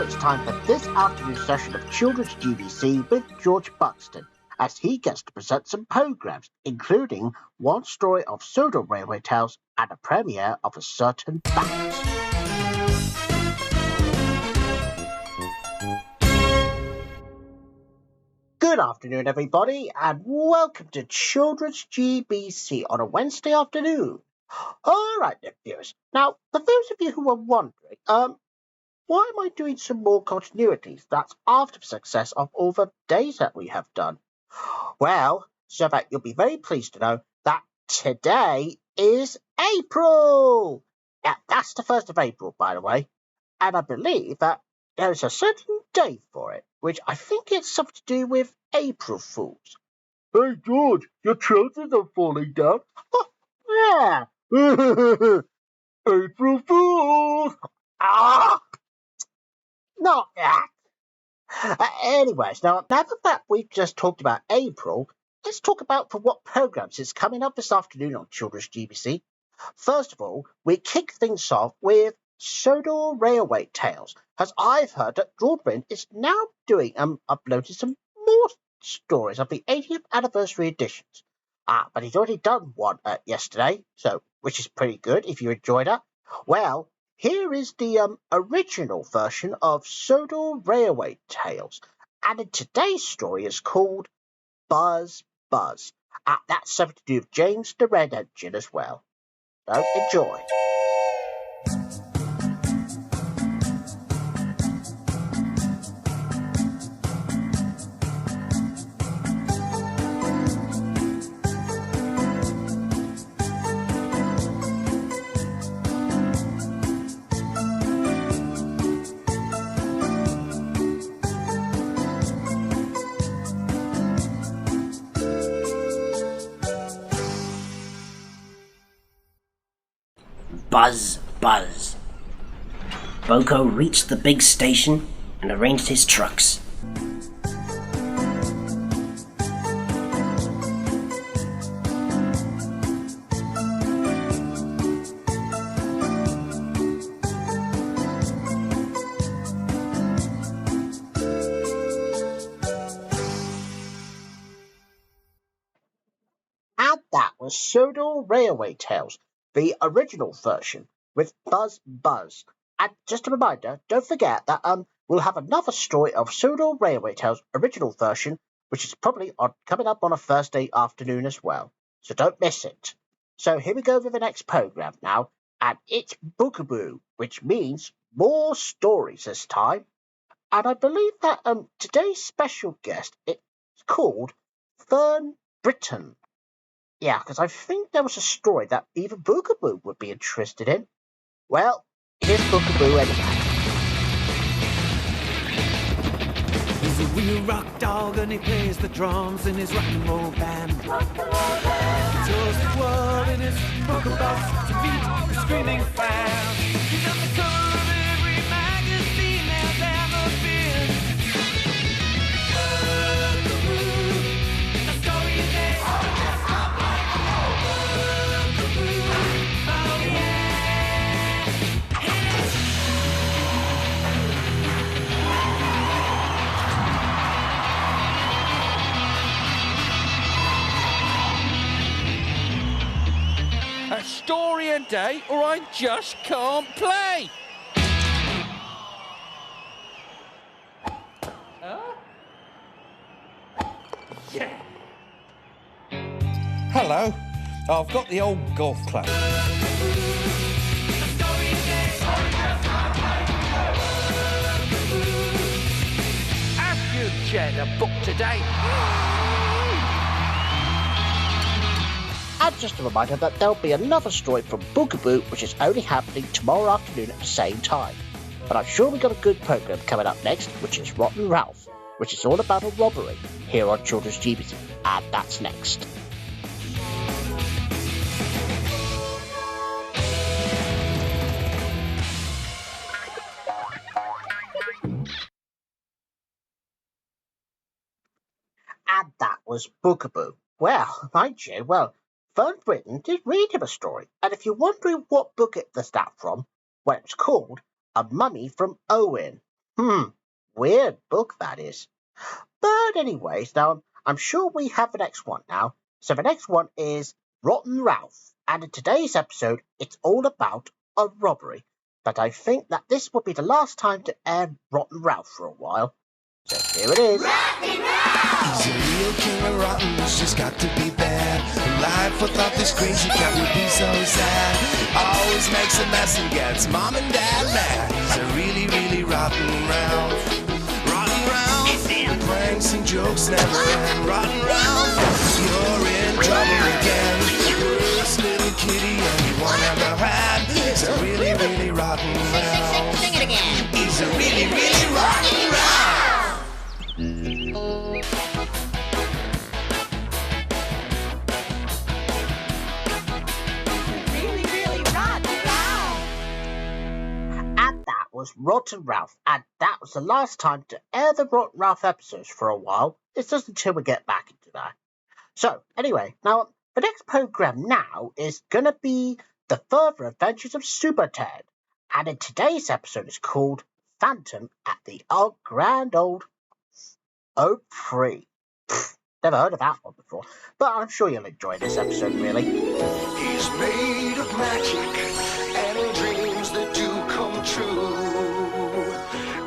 it's time for this afternoon's session of Children's GBC with George Buxton, as he gets to present some programmes, including one story of pseudo railway tales and a premiere of a certain fact. Good afternoon, everybody, and welcome to Children's GBC on a Wednesday afternoon. All right, then, viewers. Now, for those of you who are wondering, why am I doing some more continuities? That's after the success of all the days that we have done. Well, so that you'll be very pleased to know that today is April. Yeah, that's the 1st of April, by the way. And I believe that there's a certain day for it, which I think it's something to do with April Fools. Hey, George, your trousers are falling down. Yeah. April Fools! Ah! Not that. Anyways, now that we've just talked about April, let's talk about for what programmes is coming up this afternoon on Children's GBC. First of all, we kick things off with Sodor Railway Tales, as I've heard that George is now uploading some more stories of the 80th anniversary editions. But he's already done one yesterday, which is pretty good if you enjoyed that. Well, here is the original version of Sodor Railway Tales, and today's story is called Buzz Buzz. That's something to do with James the Red Engine as well. So enjoy. Buzz, buzz. Boko reached the big station and arranged his trucks. And that was Sodor Railway Tales, the original version with Buzz Buzz. And just a reminder, don't forget that we'll have another story of Sodor Railway Tales original version, which is probably coming up on a Thursday afternoon as well. So don't miss it. So here we go with the next programme now, and it's Bookaboo, which means more stories this time. And I believe that today's special guest is called Fern Britton. Yeah, because I think there was a story that even Bookaboo would be interested in. Well, here's Bookaboo anyway. He's a real rock dog and he plays the drums in his rock and roll band. He tours the world in his polka bus to meet the screaming fans. He's on the cover of every magazine there's ever been. A story a day. A story a day, or I just can't play. Yeah. Hello. I've got the old golf club. Have you shared a book today? And just a reminder that there'll be another story from Bookaboo, which is only happening tomorrow afternoon at the same time. But I'm sure we've got a good programme coming up next, which is Rotten Ralph, which is all about a robbery here on Children's GBC, and that's next. And that was Bookaboo. Well, mind you, Fern Britton did read him a story, and if you're wondering what book it was that from, well, it was called A Mummy from Owen. Weird book that is. But anyways, now I'm sure we have the next one now. So the next one is Rotten Ralph. And in today's episode, it's all about a robbery. But I think that this will be the last time to air Rotten Ralph for a while. So here it is. He's a real king of rotten, it's just got to be bad. Life without this crazy cat would be so sad. Always makes a mess and gets mom and dad mad. He's a really, really rotten Ralph. Rotten Ralph. Pranks and jokes never end. Rotten Ralph. You're in trouble again. Worst little kitty anyone ever had. He's a really, really rotten Ralph. Sing it again. He's a really, really rotten Ralph. Was Rotten Ralph, and that was the last time to air the Rotten Ralph episodes for a while. It's just until we get back into that. So, anyway, now the next program now is gonna be The Further Adventures of Super Ted, and in today's episode is called Phantom at the Grand Old Oak Tree. Never heard of that one before, but I'm sure you'll enjoy this episode, really. He's made of magic and dreams that do come true.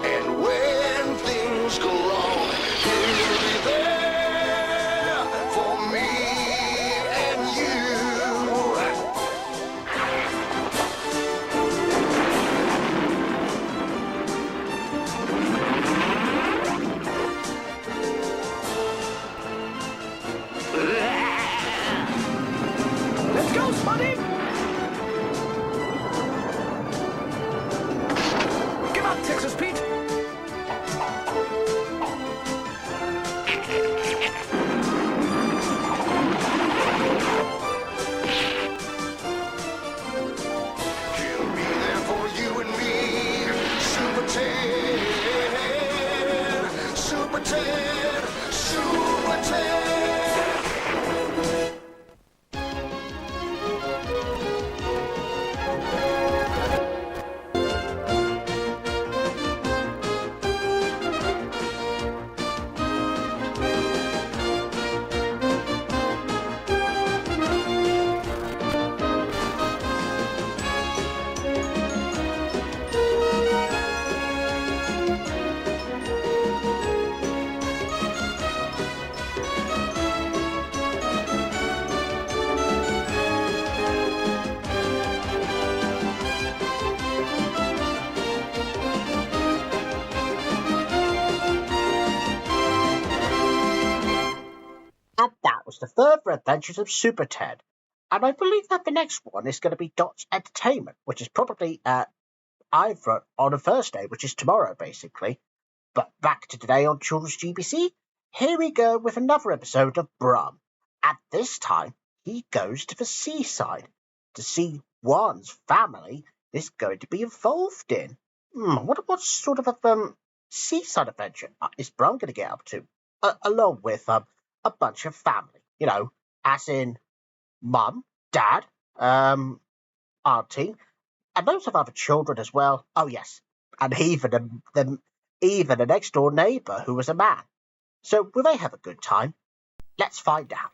And when things go wrong, he'll be there for me and you. Let's go, Spotty! Give up, Texas Pete! He'll be there for you and me, Super Ted, Super Ted, Super Ted. And that was The Further Adventures of Super Ted. And I believe that the next one is going to be Dot's Entertainment, which is probably either on a Thursday, which is tomorrow, basically. But back to today on Children's GBC, here we go with another episode of Brum. At this time, he goes to the seaside to see Juan's family is going to be involved in. What sort of a seaside adventure is Brum going to get up to? Along with a bunch of family, as in mum, dad, auntie, and loads of other children as well. Oh yes, and even a next door neighbour who was a man. So will they have a good time? Let's find out.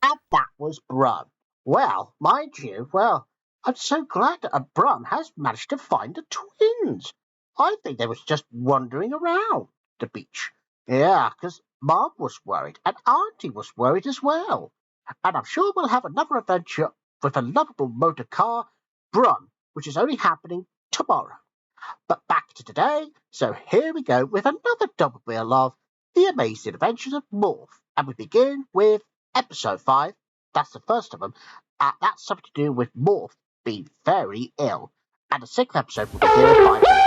And that was Brum. Well, mind you, I'm so glad that Brum has managed to find the twins. I think they was just wandering around the beach. Yeah, 'cause Mom was worried and Auntie was worried as well. And I'm sure we'll have another adventure with a lovable motor car, Brum, which is only happening tomorrow. But back to today, so here we go with another double bill of The Amazing Adventures of Morph. And we begin with episode 5. That's the first of them. That's something to do with Morph being very ill. And the 6th episode will begin in 5 minutes.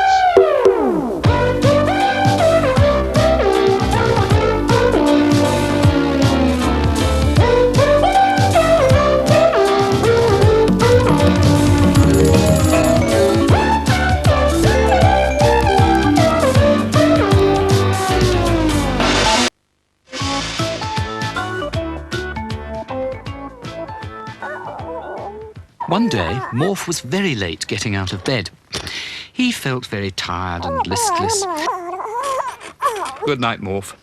One day, Morph was very late getting out of bed. He felt very tired and listless. Good night, Morph.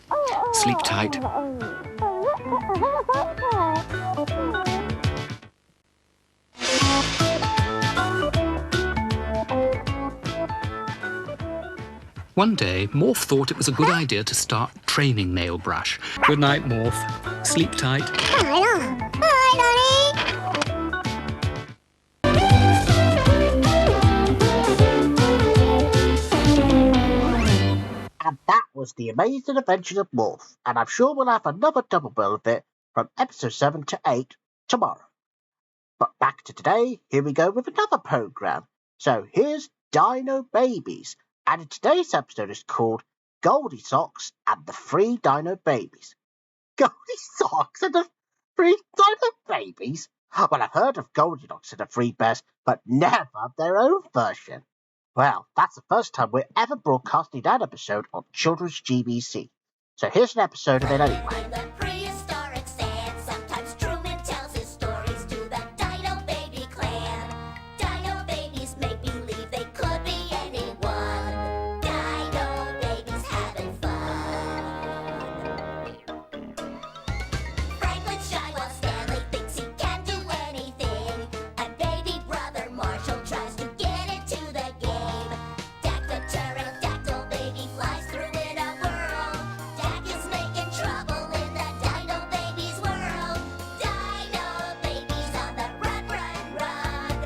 Sleep tight. One day, Morph thought it was a good idea to start training Nail Brush. Good night, Morph. Sleep tight. And that was The Amazing Adventures of Morph, and I'm sure we'll have another double bill of it from episode 7 to 8 tomorrow. But back to today, here we go with another program. So here's Dino Babies, and in today's episode is called Goldie Socks and the 3 Dino Babies. Goldie Socks and the 3 Dino Babies? Well, I've heard of Goldilocks and the 3 Bears, but never their own version. Well, that's the first time we're ever broadcasting that episode on Children's GBC. So here's an episode of it anyway. In the prehistoric sand, sometimes Truman tells his stories to the Dino Baby clan. Dino babies make believe they could be anyone. Dino babies having fun. Franklin's shy while Stanley thinks he can do anything. And baby brother Marshall tries to get into the game. Dak the pterodactyl baby flies through in a whirl. Dak is making trouble in the Dino Babies world. Dino Babies on the run, run, run.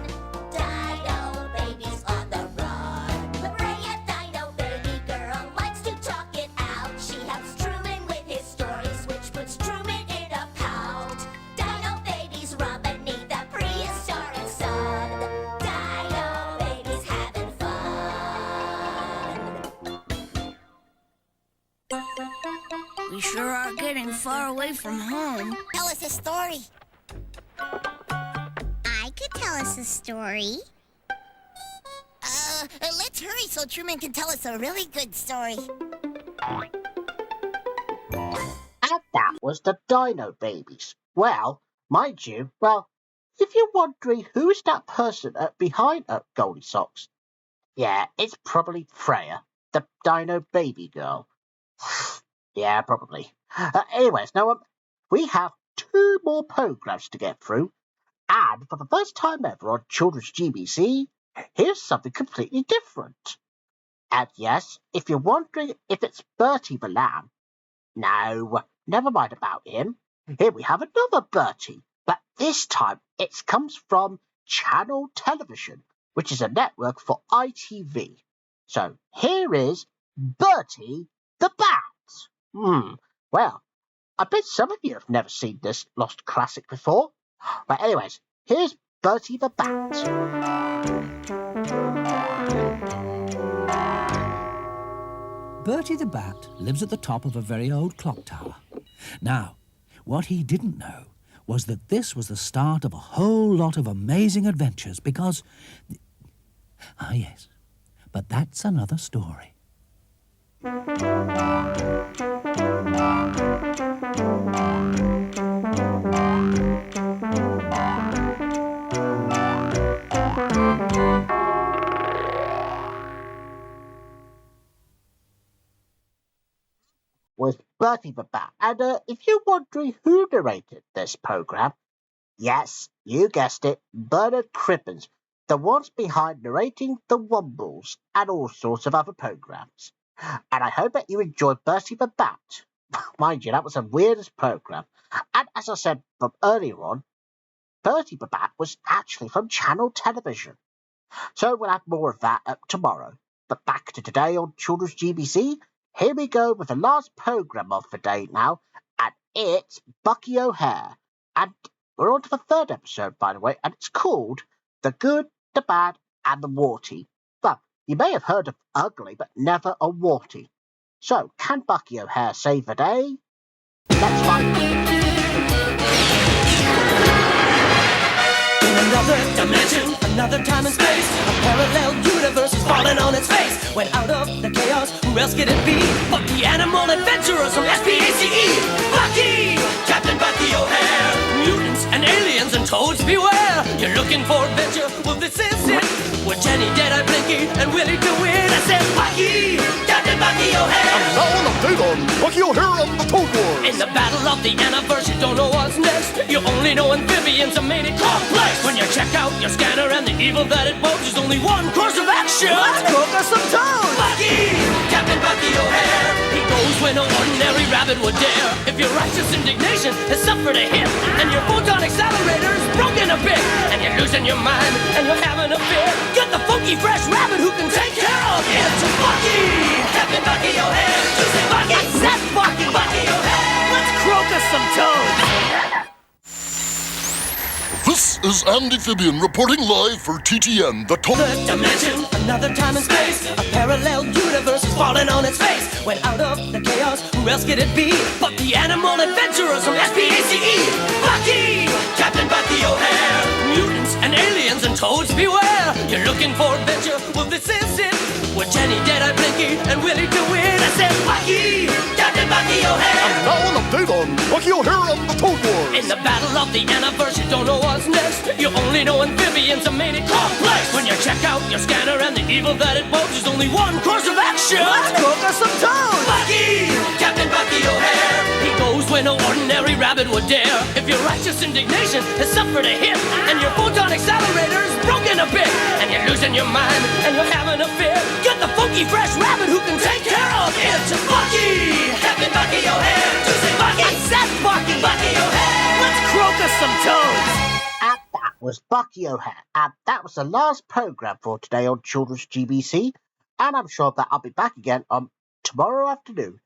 Dino Babies on the run. Maria, Dino Baby girl, likes to talk it out. She helps Truman with his stories, which puts Truman in a pout. Dino Babies run beneath the prehistoric sun. Dino Babies having fun. We sure are getting far away from home. Tell us a story. I could tell us a story. Let's hurry so Truman can tell us a really good story. And that was the Dino Babies. Well, mind you, if you're wondering who is that person behind Goldie Socks, yeah, it's probably Freya, the Dino Baby girl. Yeah, probably. Anyways, now we have 2 more programs to get through, and for the first time ever on Children's GBC, here's something completely different. And yes, if you're wondering if it's Bertie the lamb, no, never mind about him. Here we have another Bertie, but this time it comes from Channel Television, which is a network for ITV. So here is Bertie the Bat. Well, I bet some of you have never seen this lost classic before. But anyways, here's Bertie the Bat. Bertie the Bat lives at the top of a very old clock tower. Now, what he didn't know was that this was the start of a whole lot of amazing adventures because... Ah, yes, but that's another story. Was Bertie the Bat. And if you're wondering who narrated this program, yes, You guessed it, Bernard Cribbins, the ones behind narrating The Wombles and all sorts of other programmes. And I hope that you enjoyed Bertie the Bat. Mind you, that was the weirdest programme. And as I said from earlier on, Bertie the Bat was actually from Channel Television. So we'll have more of that up tomorrow. But back to today on Children's GBC. Here we go with the last programme of the day now, and it's Bucky O'Hare. And we're on to the third episode, by the way, and it's called The Good, the Bad, and the Warty. Well, you may have heard of ugly, but never a warty. So, can Bucky O'Hare save the day? Let's find out. In another dimension, another time and space, a parallel universe is falling on its face. When out of the chaos, who else could it be but the animal adventurers from SPACE? Bucky! Captain Bucky O'Hare! Mutants and aliens and toads beware! You're looking for adventure? Well, this is it! With Jenny, Deadeye, Blinky, and Willie DeWitt, I said Bucky! Captain Bucky O'Hare! And now an update on Bucky O'Hare and the Toad Wars! In the battle of the Anniverse, you don't know what's next. You only know amphibians are made it complex. When you check out your scanner and the evil that it poses, there's only one course of action. Let's cook us some toads! Bucky! Captain Bucky O'Hare! He goes when no ordinary rabbit would dare. If your righteous indignation has suffered a hit, and your photon accelerator is broken a bit, and you're losing your mind and you're having a fit, get the funky fresh rabbit who can take care of it. Bucky! Captain Bucky O'Hare! To say Bucky! I said Bucky! Bucky O'Hare! Let's croak us some toads! This is Amphibian reporting live for TTN, the top... Third dimension, another time and space, a parallel universe is falling on its face. When out of the chaos, who else could it be but the animal adventurers from SPACE? Bucky! Captain Bucky O'Hare! Mutants and aliens and toads beware! You're looking for adventure? Well, this is it! With Jenny, Deadeye, Blinky, and Willie DeWitt, I said Bucky! Captain Bucky O'Hare! And now an update on Bucky O'Hare and the Toad Wars! In the battle of the Anniverse, you don't know what's next. You only know amphibians are made it complex. When you check out your scanner and the evil that it poses, there's only one course of action. Let's cook us some toads! Bucky! Captain Bucky O'Hare! He goes when no ordinary rabbit would dare. If your righteous indignation has suffered a hit, and your photon accelerator is broken a bit, and you're losing your mind and you're having a fit, get the funky fresh rabbit who can take care of it. Bucky! Captain Bucky O'Hare! To say Bucky! I said Bucky! Bucky O'Hare! Let's croak us some toads! And that was Bucky O'Hare. And that was the last programme for today on Children's GBC. And I'm sure that I'll be back again on tomorrow afternoon.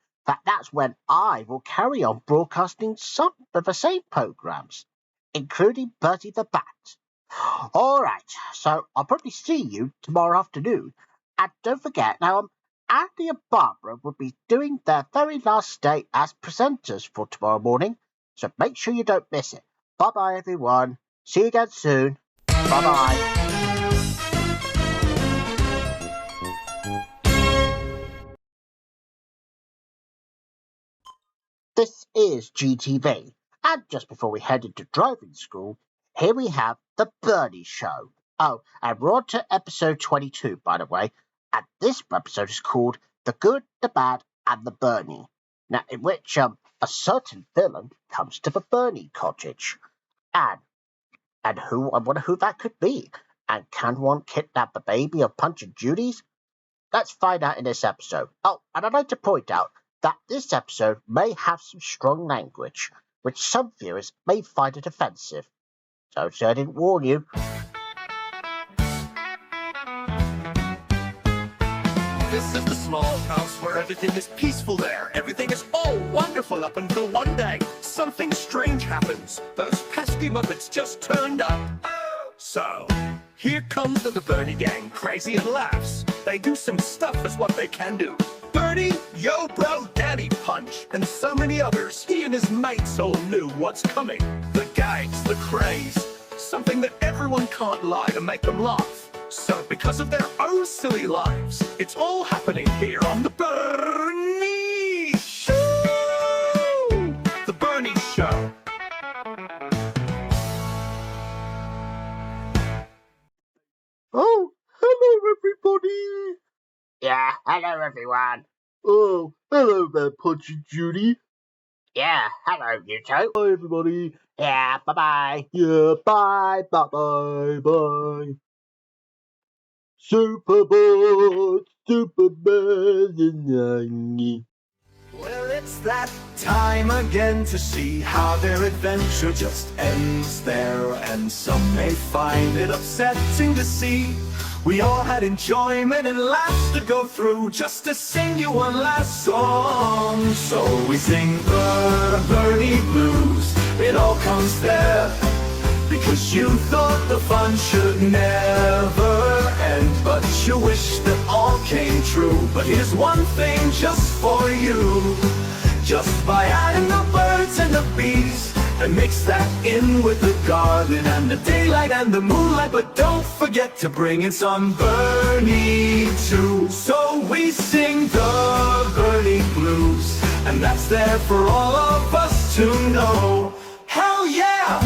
That's when I will carry on broadcasting some of the same programmes, including Bertie the Bat. All right, so I'll probably see you tomorrow afternoon. And don't forget, now, Andy and Barbara will be doing their very last day as presenters for tomorrow morning. So make sure you don't miss it. Bye-bye, everyone. See you again soon. Bye-bye. This is GTV, and just before we head into driving school, here we have the Bertie Show. Oh, and we're on to episode 22, by the way, and this episode is called The Good, the Bad, and the Bernie. Now, in which a certain villain comes to the Bernie cottage, and I wonder who that could be, and can one kidnap the baby or Punch and Judy's? Let's find out in this episode. Oh, and I'd like to point out that this episode may have some strong language, which some viewers may find it offensive. So I didn't warn you. This is the small house where everything is peaceful there. Everything is all wonderful up until one day something strange happens. Those pesky Muppets just turned up. So, here comes the Bernie gang, crazy and laughs. They do some stuff as what they can do. Bernie, Yo Bro, Daddy Punch, and so many others. He and his mates all knew what's coming. The gags, the craze, something that everyone can't lie to make them laugh. So because of their own silly lives, it's all happening here on the Bernie Show! The Bernie Show. Oh, hello everybody. Yeah, hello everyone. Oh, hello there, Punch and Judy. Yeah, hello, you two. Bye, everybody. Yeah, bye-bye. Yeah, bye, bye-bye, bye. Superboard, Superman. Well, it's that time again to see how their adventure just ends there. And some may find it upsetting to see we all had enjoyment and laughs to go through just to sing you one last song. So we sing the Bertie Blues. It all comes there because you thought the fun should never end, but you wish that all came true. But here's one thing just for you: just by adding the birds and the bees, and mix that in with the garden and the daylight and the moonlight. But don't forget to bring in some Bernie too. So we sing the Bernie Blues, and that's there for all of us to know. Hell yeah!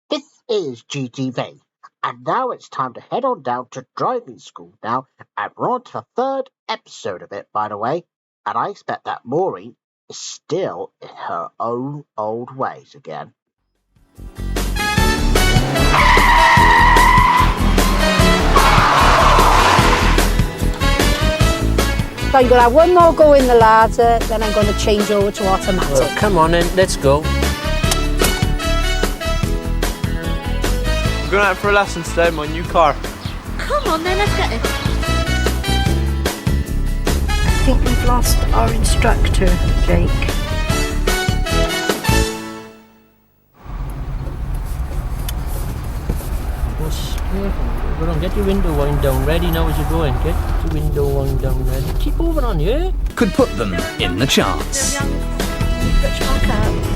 This is GTV, and now it's time to head on down to driving school now, and we're on to the third episode of it, by the way, and I expect that Maureen is still in her own old ways again. So I'm going to have one more go in the ladder, then I'm going to change over to automatic. Well, come on then, let's go. We're going out for a lesson today in my new car. Come on then, let's get it. I think we've lost our instructor, Jake. Go on, get your window wind down ready now as you're going. Get your window wind down ready. Keep moving on, yeah? Could put them in the charts.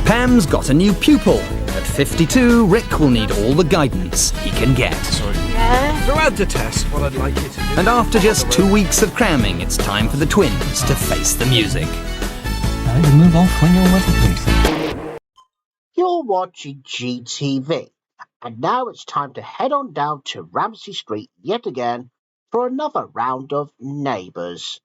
Pam's got a new pupil. At 52, Rick will need all the guidance he can get. Yeah. Throughout the test, what I'd like you to do. And after just 2 weeks of cramming, it's time for the twins to face the music. And move off when you're ready, please. You're watching GTV, and now it's time to head on down to Ramsey Street yet again for another round of Neighbours.